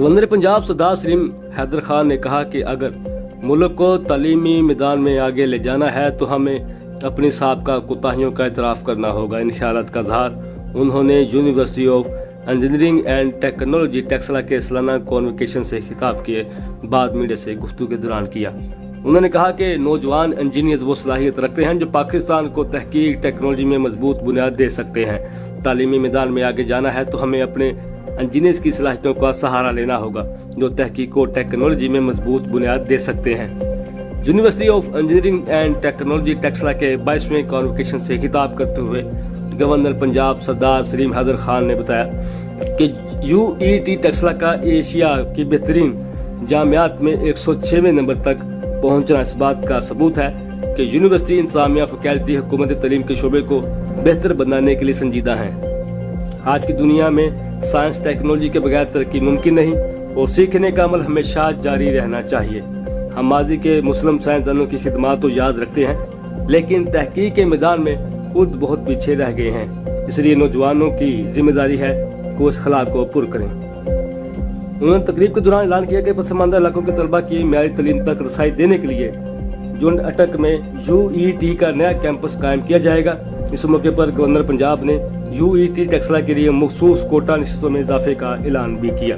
Governor Punjab सरदार सलीम हैदर खान ने कहा कि अगर मुल्क को तालीमी मैदान में आगे ले जाना है तो हमें अपनी साबका कोताहियों का इतराफ़ करना होगा। इन ख्यालात का इज़हार उन्होंने university of engineering and technology Taxila के सालाना कॉन्वोकेशन से खिताब किए बाद मीडिया से गुफ्तगू के दौरान किया। उन्होंने कहा कि नौजवान इंजीनियर्स वो सलाहियत रखते हैं जो पाकिस्तान को तहकीक टेक्नोलॉजी में मजबूत बुनियाद दे सकते हैं। तालीमी मैदान में आगे जाना है तो हमें अपने इंजीनियर्स की सलाहियतों का सहारा लेना होगा जो तहकीक और टेक्नोलॉजी में मजबूत बुनियाद दे सकते हैं। University of engineering and technology Taxila के 22वें कॉन्वोकेशन से खिताब करते हुए गवर्नर पंजाब सरदार सलीम हैदर खान ने बताया कि यूईटी टेक्सला का एशिया की बेहतरीन जामियात में 106वें नंबर तक पहुंचना इस बात का सबूत है कि यूनिवर्सिटी इंतजामिया फैकल्टी हुकूमत तालीम के शोबे को बेहतर बनाने के लिए संजीदा हैं। आज की दुनिया में साइंस टेक्नोलॉजी के बगैर तरक्की मुमकिन नहीं और सीखने का अमल हमेशा जारी रहना चाहिए। हम माजी के मुस्लिम साइंसदानों की खिदमात तो याद रखते हैं लेकिन तहकीक के मैदान में खुद बहुत पीछे रह गए हैं, इसलिए नौजवानों की जिम्मेदारी है कि उस खला को पुर करें। उन्होंने तकरीब के दौरान ऐलान किया कि पसमानदा इलाकों के तलबा की मेयारी तालीम तक रसाई देने के लिए जुंड अटक में यूईटी का नया कैंपस कायम किया जाएगा। इस मौके पर गवर्नर पंजाब ने यूईटी टेक्सला के लिए मखसूस कोटा नशिस्तों में इजाफे का ऐलान भी किया।